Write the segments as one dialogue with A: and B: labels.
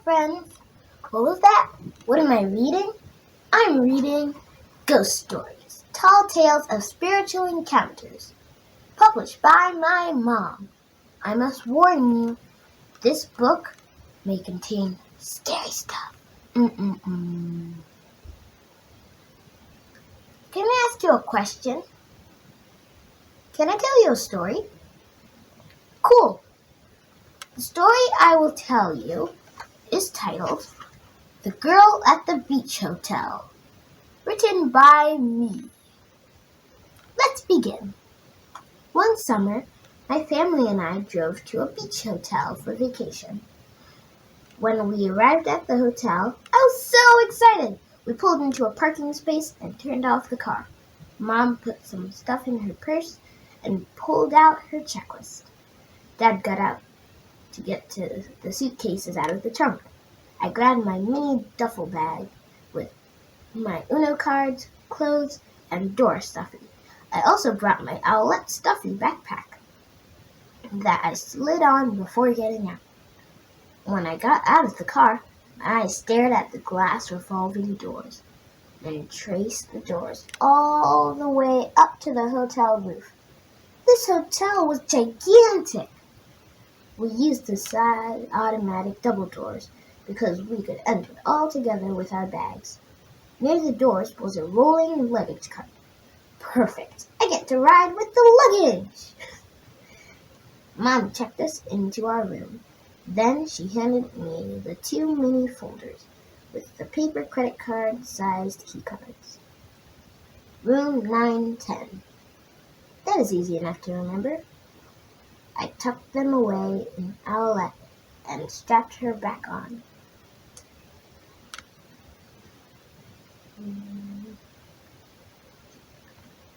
A: friends. What was that? What am I reading? I'm reading Ghost Stories, Tall Tales of Spiritual Encounters, published by my mom. I must warn you, this book may contain scary stuff. Can I ask you a question? Can I tell you a story? Cool. The story I will tell you is titled The Girl at the Beach Hotel, written by me. Let's begin. One summer, my family and I drove to a beach hotel for vacation. When we arrived at the hotel, I was so excited. We pulled into a parking space and turned off the car. Mom put some stuff in her purse and pulled out her checklist. Dad got out to get to the suitcases out of the trunk. I grabbed my mini duffel bag with my Uno cards, clothes, and door stuffy. I also brought my Owlette stuffy backpack that I slid on before getting out. When I got out of the car, my eyes stared at the glass revolving doors and traced the doors all the way up to the hotel roof. This hotel was gigantic. We used the side automatic double doors because we could enter all together with our bags. Near the doors was a rolling luggage cart. Perfect. I get to ride with the luggage. Mom checked us into our room. Then she handed me the 2 mini folders with the paper credit card-sized key cards. Room 910. That is easy enough to remember. I tucked them away in Owlette and strapped her back on.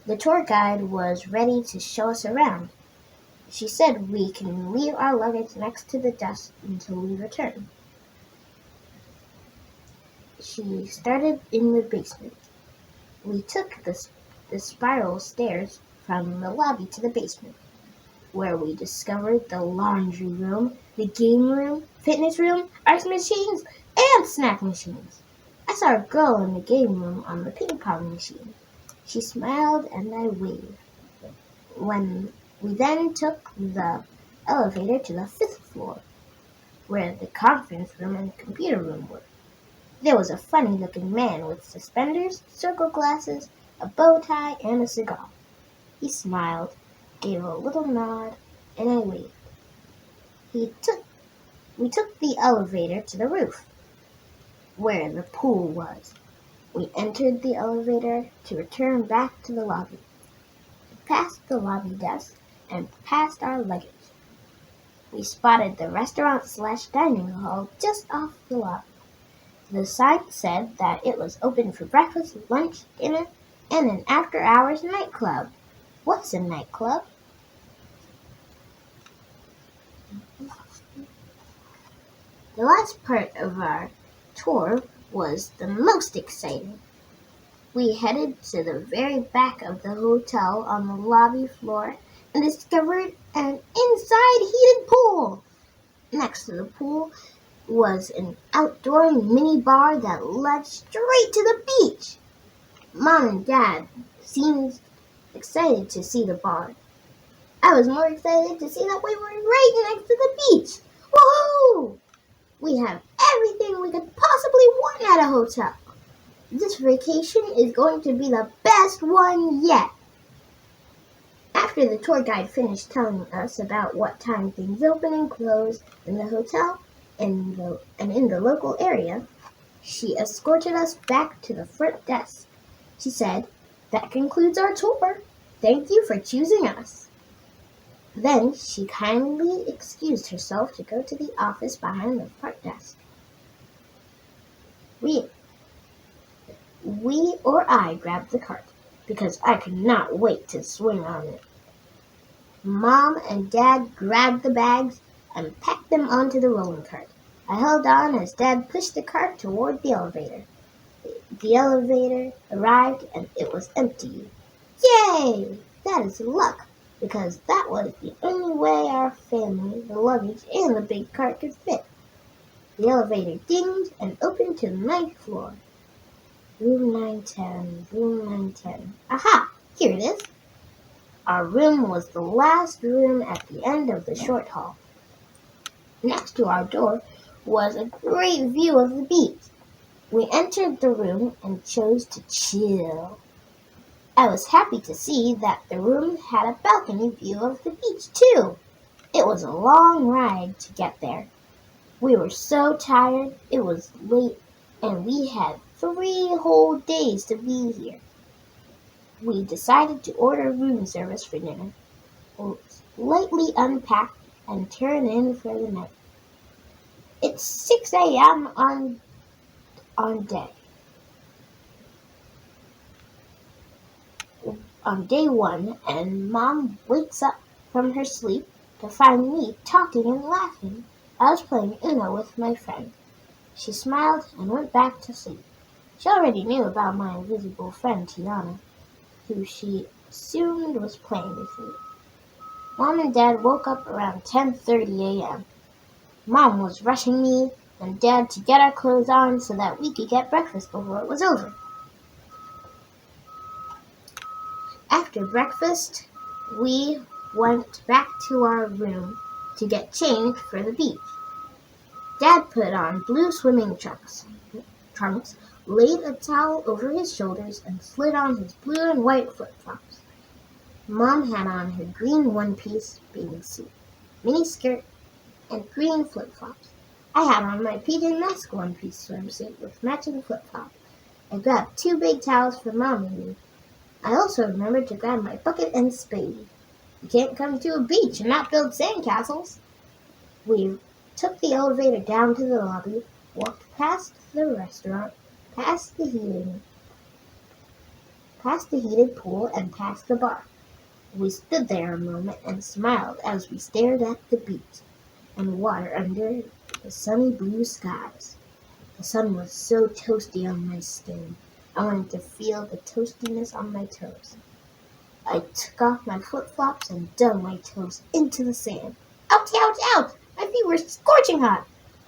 A: The tour guide was ready to show us around. She said we can leave our luggage next to the desk until we return. She started in the basement. We took the spiral stairs from the lobby to the basement, where we discovered the laundry room, the game room, fitness room, ice machines, and snack machines. I saw a girl in the game room on the ping pong machine. She smiled and I waved. We then took the elevator to the 5th floor, where the conference room and computer room were. There was a funny-looking man with suspenders, circle glasses, a bow tie, and a cigar. He smiled, gave a little nod, and I waved. We took the elevator to the roof, where the pool was. We entered the elevator to return back to the lobby. We passed the lobby desk and past our luggage. We spotted the restaurant/dining hall just off the lobby. The sign said that it was open for breakfast, lunch, dinner, and an after-hours nightclub. What's a nightclub? The last part of our tour was the most exciting. We headed to the very back of the hotel on the lobby floor and discovered an inside heated pool. Next to the pool was an outdoor mini bar that led straight to the beach. Mom and Dad seemed excited to see the bar. I was more excited to see that we were right next to the beach. Woohoo! We have everything we could possibly want at a hotel. This vacation is going to be the best one yet. After the tour guide finished telling us about what time things open and close in the hotel and in the local area, she escorted us back to the front desk. She said, "That concludes our tour. Thank you for choosing us." Then she kindly excused herself to go to the office behind the front desk. I grabbed the cart because I could not wait to swing on it. Mom and Dad grabbed the bags and packed them onto the rolling cart. I held on as Dad pushed the cart toward the elevator. The elevator arrived and it was empty. Yay! That is luck, because that was the only way our family, the luggage, and the big cart could fit. The elevator dinged and opened to the 9th floor. Room 910, room 910. Aha! Here it is. Our room was the last room at the end of the short hall. Next to our door was a great view of the beach. We entered the room and chose to chill. I was happy to see that the room had a balcony view of the beach, too. It was a long ride to get there. We were so tired, it was late, and we had 3 whole days to be here. We decided to order room service for dinner, lightly unpack, and turn in for the night. It's 6 a.m. on day 1, and Mom wakes up from her sleep to find me talking and laughing. I was playing Uno with my friend. She smiled and went back to sleep. She already knew about my invisible friend Tiana, who she assumed was playing with me. Mom and Dad woke up around 10:30 a.m. Mom was rushing me and Dad to get our clothes on so that we could get breakfast before it was over. After breakfast, we went back to our room to get changed for the beach. Dad put on blue swimming trunks, laid a towel over his shoulders, and slid on his blue and white flip-flops. Mom had on her green one-piece bathing suit, mini skirt, and green flip-flops. I had on my PJ Masks one-piece swimsuit with matching flip-flops. I grabbed 2 big towels for Mom and me. I also remembered to grab my bucket and spade. You can't come to a beach and not build sandcastles. We took the elevator down to the lobby, walked past the restaurant, past the heated pool, and past the bar. We stood there a moment and smiled as we stared at the beach and water under the sunny blue skies. The sun was so toasty on my skin. I wanted to feel the toastiness on my toes. I took off my flip-flops and dug my toes into the sand. Ouch, ouch, ouch! My feet were scorching hot.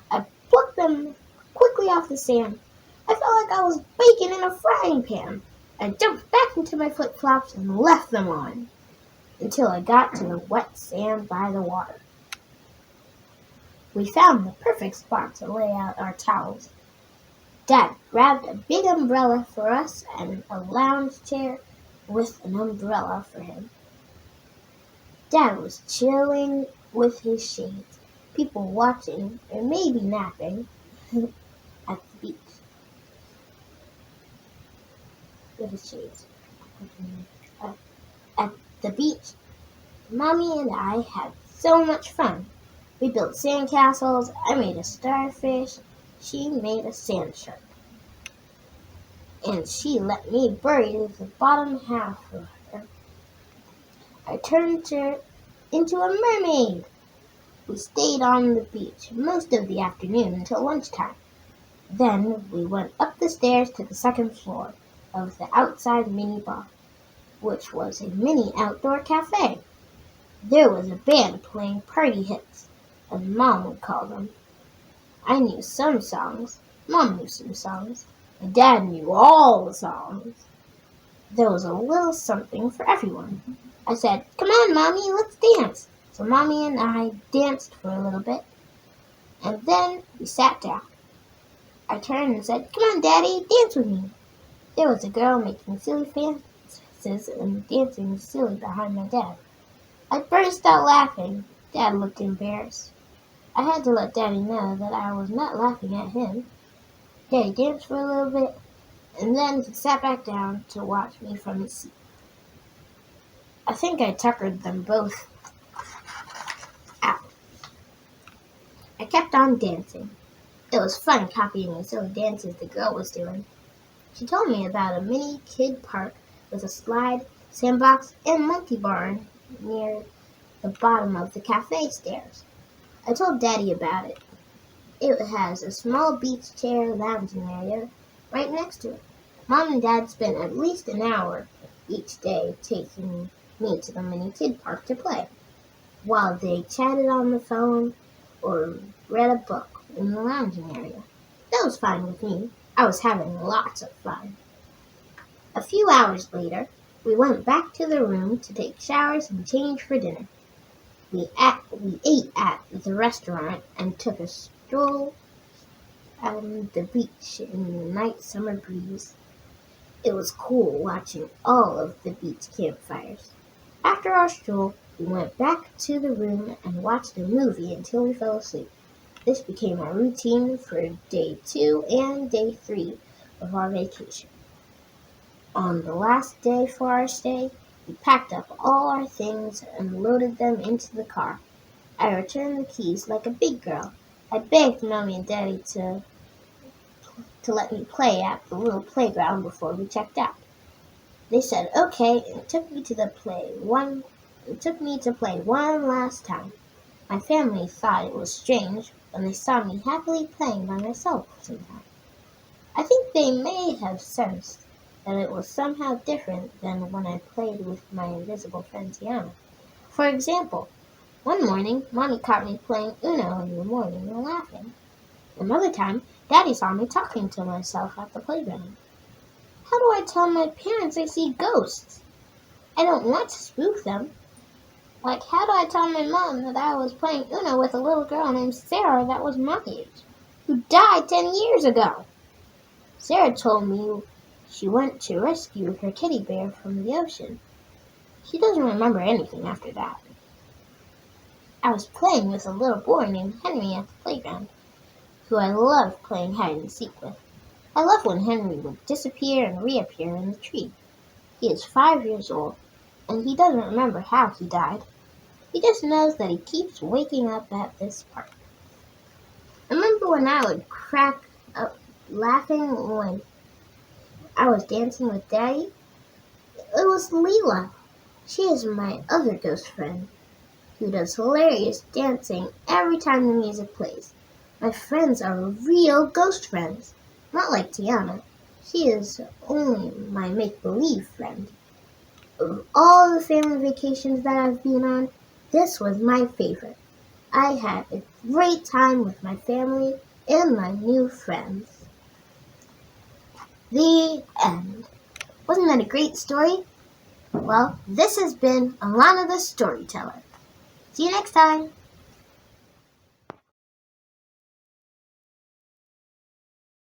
A: I plucked them quickly off the sand. I felt like I was baking in a frying pan. I jumped back into my flip-flops and left them on until I got to the wet sand by the water. We found the perfect spot to lay out our towels. Dad grabbed a big umbrella for us and a lounge chair with an umbrella for him. Dad was chilling with his shades, people watching or maybe napping at the beach. With his shades. At the beach, Mommy and I had so much fun. We built sandcastles. I made a starfish. She made a sand shark. And she let me bury the bottom half of her. I turned her into a mermaid. We stayed on the beach most of the afternoon until lunchtime. Then we went up the stairs to the 2nd floor of the outside mini bar, which was a mini outdoor cafe. There was a band playing party hits, as Mom would call them. I knew some songs. Mom knew some songs. And Dad knew all the songs. There was a little something for everyone. I said, "Come on, Mommy, let's dance." So Mommy and I danced for a little bit, and then we sat down. I turned and said, "Come on, Daddy, dance with me." There was a girl making silly faces and dancing silly behind my dad. I burst out laughing. Dad looked embarrassed. I had to let Daddy know that I was not laughing at him. Daddy danced for a little bit, and then he sat back down to watch me from his seat. I think I tuckered them both out. I kept on dancing. It was fun copying the silly dances the girl was doing. She told me about a mini kid park with a slide, sandbox, and monkey barn near the bottom of the cafe stairs. I told Daddy about it. It has a small beach chair lounging area right next to it. Mom and Dad spent at least an hour each day taking me to the mini kid park to play, while they chatted on the phone or read a book in the lounging area. That was fine with me. I was having lots of fun. A few hours later, we went back to the room to take showers and change for dinner. We ate at the restaurant and took a stroll on the beach in the night summer breeze. It was cool watching all of the beach campfires. After our stroll, we went back to the room and watched a movie until we fell asleep. This became our routine for day 2 and day 3 of our vacation. On the last day for our stay, we packed up all our things and loaded them into the car. I returned the keys like a big girl. I begged Mommy and Daddy to let me play at the little playground before we checked out. They said okay and took me to play one last time. My family thought it was strange when they saw me happily playing by myself sometimes. I think they may have sensed that it was somehow different than when I played with my invisible friend Tiana. For example, one morning, Mommy caught me playing Uno in the morning and laughing. Another time, Daddy saw me talking to myself at the playground. How do I tell my parents I see ghosts? I don't want to spook them. Like, how do I tell my mom that I was playing Uno with a little girl named Sarah that was my age, who died 10 years ago? Sarah told me she went to rescue her teddy bear from the ocean. She doesn't remember anything after that. I was playing with a little boy named Henry at the playground, who I loved playing hide and seek with. I loved when Henry would disappear and reappear in the tree. He is 5 years old, and he doesn't remember how he died. He just knows that he keeps waking up at this park. I remember when I would crack up laughing when I was dancing with Daddy. It was Leela. She is my other ghost friend, who does hilarious dancing every time the music plays. My friends are real ghost friends, not like Tiana. She is only my make-believe friend. Of all the family vacations that I've been on, this was my favorite. I had a great time with my family and my new friends. The end. Wasn't that a great story? Well, this has been Alana the Storyteller. See you next time.